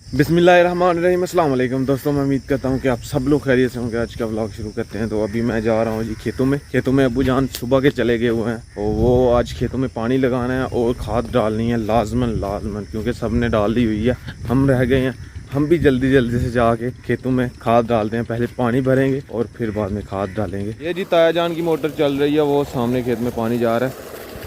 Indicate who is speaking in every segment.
Speaker 1: बिस्मिल्लाहिर्रहमानिर्रहीम। अस्सलाम वालेकुम दोस्तों, मैं उम्मीद करता हूँ कि आप सब लोग खैरियत से होंगे। आज का व्लॉग शुरू करते हैं। तो अभी मैं जा रहा हूँ जी खेतों में अब्बू जान सुबह के चले गए हुए हैं और वो आज खेतों में पानी लगाना है और खाद डालनी है लाजमन, क्योंकि सब ने डाल दी हुई है, हम रह गए हैं। हम भी जल्दी से जाके खेतों में खाद डालते हैं। पहले पानी भरेंगे और फिर बाद में खाद डालेंगे। ये जी ताया जान की मोटर चल रही है, वो सामने खेत में पानी जा रहा है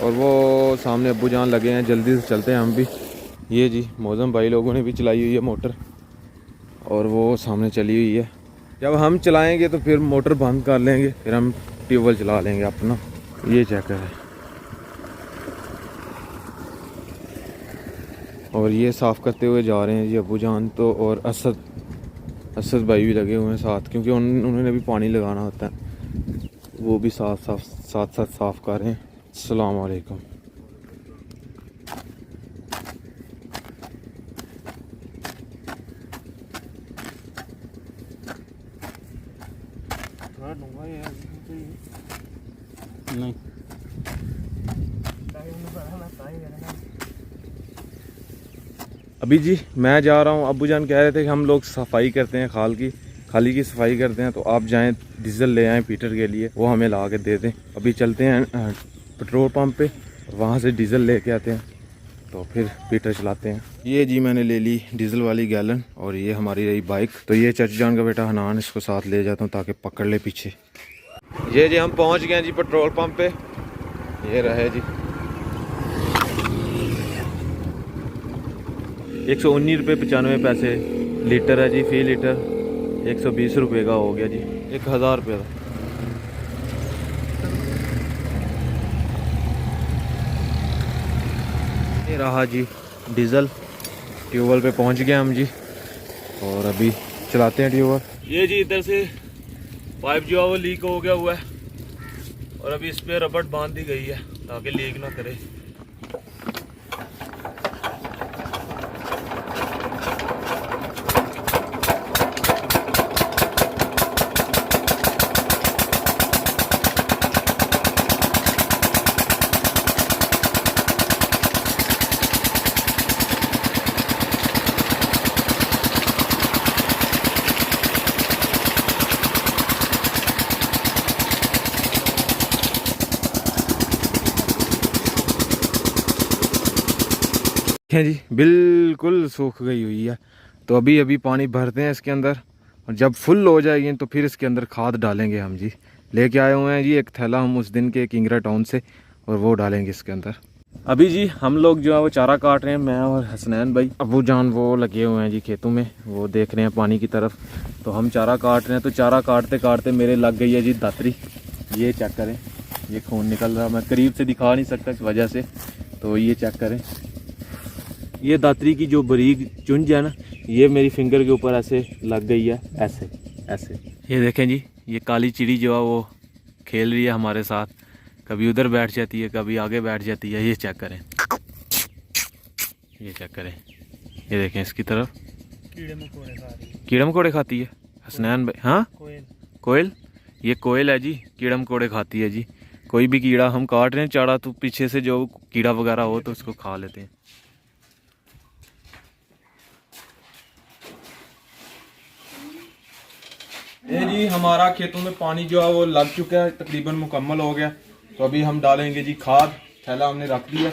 Speaker 1: और वो सामने अब्बू जान लगे हैं। जल्दी से चलते हैं हम भी। ये जी मौजम भाई लोगों ने भी चलाई हुई है मोटर और वो सामने चली हुई है। जब हम चलाएंगे तो फिर मोटर बंद कर लेंगे, फिर हम ट्यूबवेल चला लेंगे अपना। ये चेक करें। और ये साफ़ करते हुए जा रहे हैं जी अब्बू जान तो, और असद भाई भी लगे हुए हैं साथ, क्योंकि उन्होंने भी पानी लगाना होता है। वो भी साथ साफ़ कर रहे हैं। अस्सलाम वालेकुम। नहीं अभी जी मैं जा रहा हूँ। अब्बू जान कह रहे थे कि हम लोग सफाई करते हैं, खाली की सफाई करते हैं, तो आप जाएं डीजल ले आएँ पीटर के लिए, वो हमें ला के दे दें। अभी चलते हैं पेट्रोल पंप पे, वहाँ से डीजल लेके आते हैं तो फिर पीटर चलाते हैं। ये जी मैंने ले ली डीजल वाली गैलन और ये हमारी रही बाइक। तो ये चाचा जान का बेटा हनान, इसको साथ ले जाता हूँ ताकि पकड़ ले पीछे। ये जी हम पहुँच गए जी पेट्रोल पंप पे। ये रहे जी 119 रुपये 95 पैसे लीटर है जी। फी लीटर 120 रुपये का हो गया जी, 1000 रुपये का। ये रहा जी डीज़ल। ट्यूबवेल पे पहुंच गए हम जी और अभी चलाते हैं ट्यूबवेल। ये जी इधर से पाइप जो है वो लीक हो गया हुआ है और अभी इस पर रबड़ बांध दी गई है ताकि लीक ना करे। है जी बिल्कुल सूख गई हुई है। तो अभी पानी भरते हैं इसके अंदर और जब फुल हो जाएगी तो फिर इसके अंदर खाद डालेंगे हम जी। लेके आए हुए हैं जी एक थैला हम उस दिन के किंगरा टाउन से, और वो डालेंगे इसके अंदर। अभी जी हम लोग जो है वो चारा काट रहे हैं, मैं और हसनैन भाई। अब्बू जान वो लगे हुए हैं जी खेतों में, वो देख रहे हैं पानी की तरफ। तो हम चारा काट रहे हैं। तो चारा काटते काटते मेरे लग गई है जी दातरी। ये चेक करें, ये खून निकल रहा, मैं करीब से दिखा नहीं सकता इस वजह से। तो ये चेक करें, ये दातरी की जो बारीक चुंझ है ना, ये मेरी फिंगर के ऊपर ऐसे लग गई है, ऐसे। ये देखें जी, ये काली चिड़ी जो है वो खेल रही है हमारे साथ। कभी उधर बैठ जाती है, कभी आगे बैठ जाती है। ये चेक करें, ये चेक करें, ये देखें इसकी तरफ। कीड़े मकोड़े खाती है हसनैन भाई। हाँ कोयल, ये कोयल है जी, कीड़ा मकोड़े खाती है जी। कोई भी कीड़ा हम काट रहे हैं चारा, तो पीछे से जो कीड़ा वगैरह हो तो उसको खा लेते हैं। ये जी हमारा खेतों में पानी जो है वो लग चुका है, तकरीबन मुकम्मल हो गया। तो अभी हम डालेंगे जी खाद। थैला हमने रख दिया।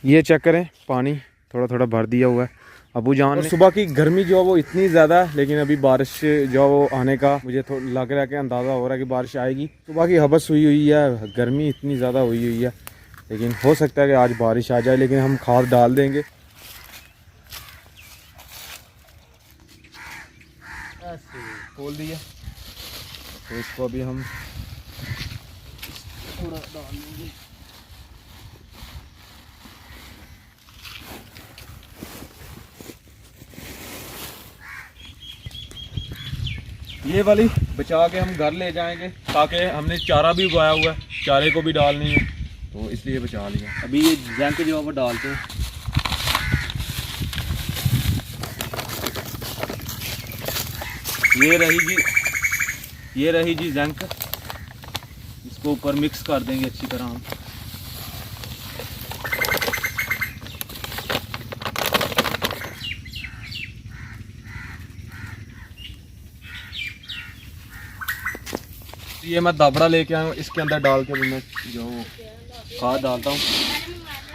Speaker 1: ये चेक करें, पानी थोड़ा थोड़ा भर दिया हुआ है अबू जान ने। सुबह की गर्मी जो है वो इतनी ज़्यादा है, लेकिन अभी बारिश जो है वो आने का मुझे लग रहा है कि अंदाज़ा हो रहा है कि बारिश आएगी। सुबह की हबस हुई है, गर्मी इतनी ज़्यादा हुई है, लेकिन हो सकता है कि आज बारिश आ जाए। लेकिन हम खाद डाल देंगे। खोल दिया तो इसको अभी हम थोड़ा डाल देंगे। ये वाली बचा के हम घर ले जाएंगे, ताकि हमने चारा भी उगाया हुआ है, चारे को भी डालनी है, तो इसलिए बचा लिया।
Speaker 2: अभी ये जंक जो है वो डालते हैं। ये रही जी जंक, इसको ऊपर मिक्स कर देंगे अच्छी तरह हम।
Speaker 1: ये मैं दाबड़ा लेके आया हूँ, इसके अंदर डाल के भी मैं जो खाद डालता हूँ,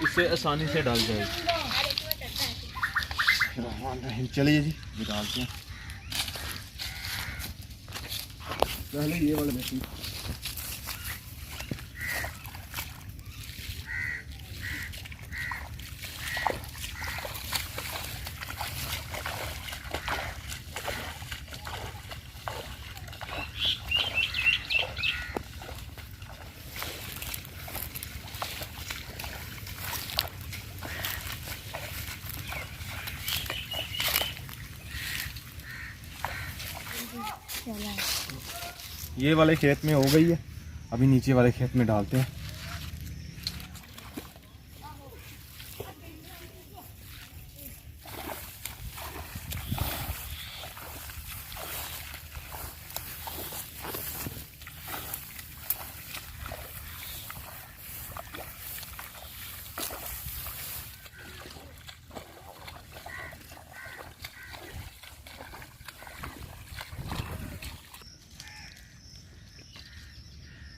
Speaker 1: इससे आसानी से डाल जाएगी। चलिए जी ये डालते हैं पहले ये वाला मशीन। ये वाले खेत में हो गई है, अभी नीचे वाले खेत में डालते हैं।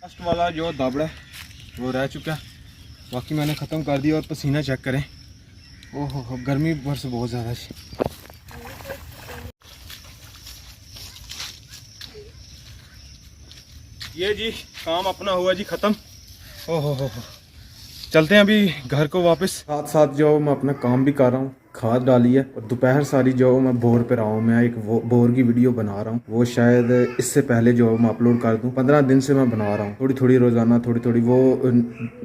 Speaker 1: लास्ट वाला जो दाबड़ा है वो रह चुका है, बाकी मैंने ख़त्म कर दिया। और पसीना चेक करें, ओहो गर्मी भर से बहुत ज़्यादा है। ये जी काम अपना हुआ जी ख़त्म। ओहो हो, चलते हैं अभी घर को वापस। साथ साथ जो मैं अपना काम भी कर रहा हूँ, खाद डाली है, और दोपहर सारी जो मैं बोर पे रहा हूँ, मैं एक बोर की वीडियो बना रहा हूँ, वो शायद इससे पहले जो मैं अपलोड कर दूँ। 15 दिन से मैं बना रहा हूँ, थोड़ी थोड़ी रोजाना थोड़ी थोड़ी, वो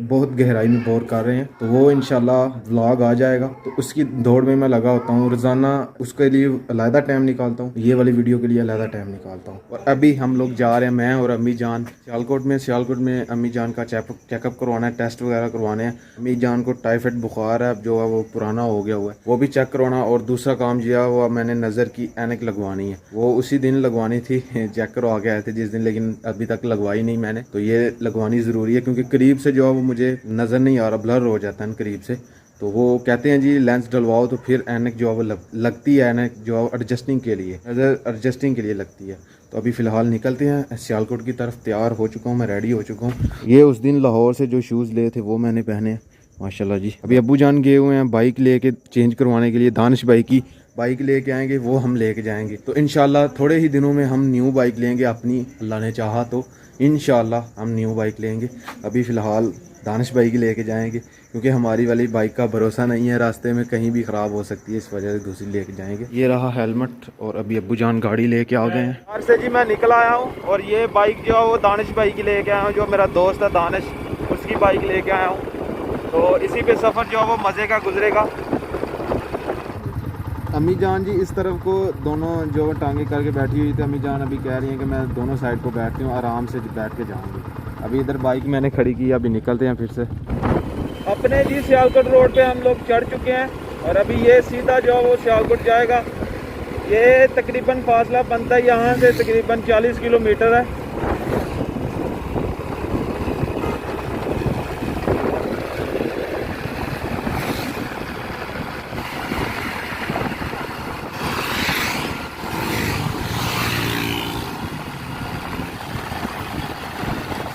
Speaker 1: बहुत गहराई में बोर कर रहे हैं, तो वो इंशाल्लाह व्लॉग आ जाएगा। तो उसकी दौड़ में मैं लगा होता हूँ रोजाना, उसके लिए अलहदा टाइम निकालता हूँ, ये वाली वीडियो के लिए अलहदा टाइम निकालता हूँ। और अभी हम लोग जा रहे हैं, मैं और अम्मी जान सियालकोट में अम्मी जान का चेकअप करवाना है, टेस्ट वगैरह करवाने हैं। अम्मी जान को टाइफाइड बुखार है, जो है वो पुराना हो गया हुआ है, वो भी चेक करवाना। और दूसरा काम जो है वो मैंने नज़र की ऐनक लगवानी है, वो उसी दिन लगवानी थी, चेक करवा के आए थे जिस दिन, लेकिन अभी तक लगवाई नहीं मैंने। तो ये लगवानी ज़रूरी है, क्योंकि करीब से जो है वो मुझे नज़र नहीं आ रहा, ब्लर हो जाता है करीब से। तो वो कहते हैं जी लेंस डलवाओ तो फिर ऐनक जो है वो लगती है, ऐनक जो है एडजस्टिंग के लिए, नज़र एडजस्टिंग के लिए लगती है। तो अभी फ़िलहाल निकलते हैं सियालकोट की तरफ। तैयार हो चुका हूँ मैं, रेडी हो चुका हूँ। ये उस दिन लाहौर से जो शूज़ लिए थे वो मैंने पहने हैं, माशाल्लाह जी। अभी अब्बू जान गए हुए हैं बाइक लेके चेंज करवाने के लिए, दानिश भाई की बाइक लेके आएंगे, वो हम लेके जाएंगे। तो इंशाल्लाह थोड़े ही दिनों में हम न्यू बाइक लेंगे अपनी, अल्लाह ने चाहा तो इंशाल्लाह हम न्यू बाइक लेंगे। अभी फ़िलहाल दानिश भाई की लेके जाएंगे, क्योंकि हमारी वाली बाइक का भरोसा नहीं है, रास्ते में कहीं भी ख़राब हो सकती है, इस वजह से दूसरी लेके जाएंगे। ये रहा हेलमेट, और अभी अब्बू जान गाड़ी लेके आ गए हैं। घर से जी मैं निकल आया हूँ, और ये बाइक जो है वो दानिश भाई की लेके आया हूँ, जो मेरा दोस्त है दानिश, उसकी बाइक लेके आया हूँ। तो इसी पे सफ़र जो है वो मज़े का गुजरेगा। अम्मी जान जी इस तरफ को दोनों जो टांगे करके बैठी हुई थी, अम्मी जान अभी कह रही हैं कि मैं दोनों साइड को बैठती हूँ, आराम से बैठ के जाऊँगी। अभी इधर बाइक मैंने खड़ी की, अभी निकलते हैं फिर से। अपने जी सियालकोट रोड पे हम लोग चढ़ चुके हैं, और अभी ये सीधा जो है वो सियालकोट जाएगा। ये तकरीबन फासला बनता है यहाँ से तकरीबन 40 किलोमीटर है।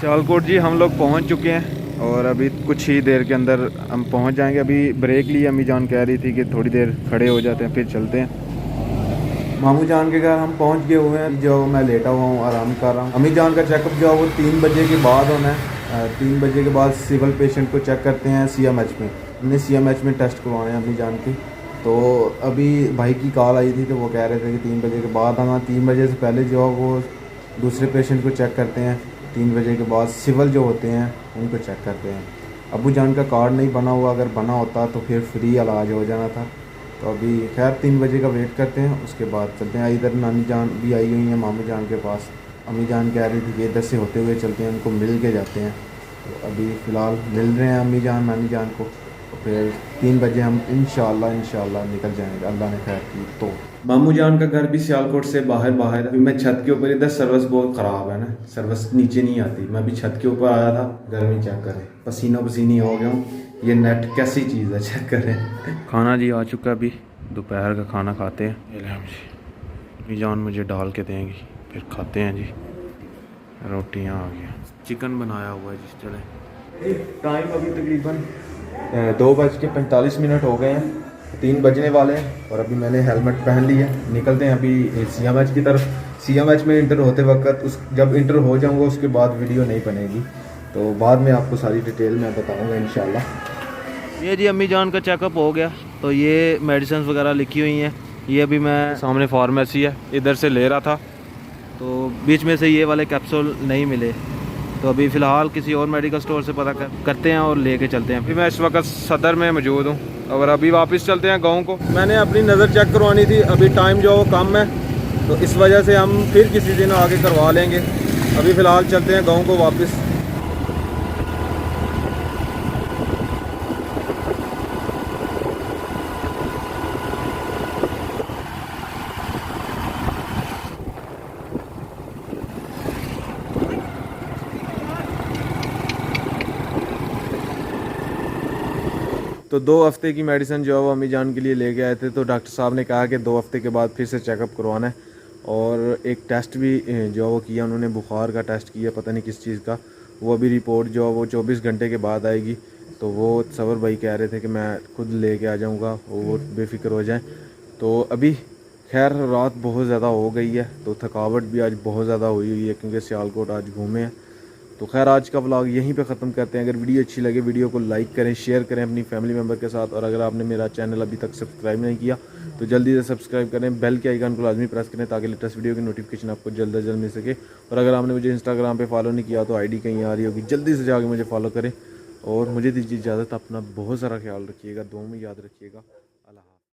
Speaker 1: सियालकोट जी हम लोग पहुंच चुके हैं, और अभी कुछ ही देर के अंदर हम पहुंच जाएंगे। अभी ब्रेक लिए, अम्मी जान कह रही थी कि थोड़ी देर खड़े हो जाते हैं फिर चलते हैं। मामू जान के घर हम पहुंच गए हुए हैं, जो मैं लेटा हुआ हूँ, आराम कर रहा हूँ। अम्मी जान का चेकअप जो है वो 3 बजे के बाद होना है। 3 बजे के बाद सिविल पेशेंट को चेक करते हैं CMH में। हमने CMH में टेस्ट करवाने हैं अम्मी जान की। तो अभी भाई की कॉल आई थी, तो वो कह रहे थे कि 3 बजे के बाद आना। 3 बजे से पहले जो है वो दूसरे पेशेंट को चेक करते हैं, 3 बजे के बाद सिविल जो होते हैं उनको चेक करते हैं। अब्बू जान का कार्ड नहीं बना हुआ, अगर बना होता तो फिर फ्री इलाज हो जाना था। तो अभी खैर 3 बजे का वेट करते हैं, उसके बाद चलते हैं। इधर नानी जान भी आई हुई हैं मामू जान के पास। अम्मी जान कह रही थी कि इधर से होते हुए चलते हैं, उनको मिल के जाते हैं। तो अभी फ़िलहाल मिल रहे हैं अम्मी जान नानी जान को, तो फिर 3 बजे हम इंशाल्लाह निकल जाएंगे, अल्लाह ने खैर की तो। मामू जान का घर भी सियालकोट से बाहर। अभी मैं छत के ऊपर, इधर सर्विस बहुत ख़राब है ना, सर्विस नीचे नहीं आती। मैं अभी छत के ऊपर आया था, गर्मी चेक करें, पसीनी हो गया हूँ। ये नेट कैसी चीज़ है, चेक करें। खाना जी आ चुका है, अभी दोपहर का खाना खाते हैं। ये ले हम जी, अम्मी जान मुझे डाल के देंगी, फिर खाते हैं जी। रोटियाँ आ गया, चिकन बनाया हुआ है जी। चलें, टाइम अभी तकरीबन 2:45 हो गए हैं, 3 बजने वाले हैं। और अभी मैंने हेलमेट पहन लिया है, निकलते हैं अभी CMH की तरफ। CMH में इंटर होते वक्त जब इंटर हो जाऊंगा उसके बाद वीडियो नहीं बनेगी, तो बाद में आपको सारी डिटेल मैं बताऊंगा इंशाल्लाह।
Speaker 2: ये जी अम्मी जान का चेकअप हो गया, तो ये मेडिसिन वगैरह लिखी हुई हैं। ये अभी मैं सामने फार्मेसी है, इधर से ले रहा था, तो बीच में से ये वाले कैप्सूल नहीं मिले, तो अभी फ़िलहाल किसी और मेडिकल स्टोर से पता करते हैं और लेके चलते हैं। अभी मैं इस वक्त सदर में मौजूद हूँ और अभी वापस चलते हैं गाँव को। मैंने अपनी नज़र चेक करवानी थी, अभी टाइम जो वो कम है, तो इस वजह से हम फिर किसी दिन आगे करवा लेंगे। अभी फ़िलहाल चलते हैं गाँव को वापस। तो 2 हफ्ते की मेडिसिन जो है वो अम्मी जान के लिए लेके आए थे, तो डॉक्टर साहब ने कहा कि 2 हफ्ते के बाद फिर से चेकअप करवाना है। और एक टेस्ट भी जो वो किया उन्होंने, बुखार का टेस्ट किया, पता नहीं किस चीज़ का। वो अभी रिपोर्ट जो है वो 24 घंटे के बाद आएगी। तो वो सवर भाई कह रहे थे कि मैं खुद लेके आ जाऊँगा, वो बेफिक्र हो जाएँ। तो अभी खैर रात बहुत ज़्यादा हो गई है, तो थकावट भी आज बहुत ज़्यादा हुई है क्योंकि सियालकोट आज घूमे हैं। तो खैर आज का व्लॉग यहीं पे ख़त्म करते हैं। अगर वीडियो अच्छी लगे वीडियो को लाइक करें, शेयर करें अपनी फैमिली मेम्बर के साथ। और अगर आपने मेरा चैनल अभी तक सब्सक्राइब नहीं किया तो जल्दी से सब्सक्राइब करें, बेल के आइकन को लाजमी प्रेस करें ताकि लेटेस्ट वीडियो की नोटिफिकेशन आपको जल्द से जल्द मिल सके। और अगर आपने मुझे इंस्टाग्राम पे फॉलो नहीं किया तो ID कहीं आ रही होगी, जल्दी से जाके मुझे फॉलो करें। और मुझे दीजिए इजाज़त, अपना बहुत सारा ख्याल रखिएगा, दुआ में याद रखिएगा।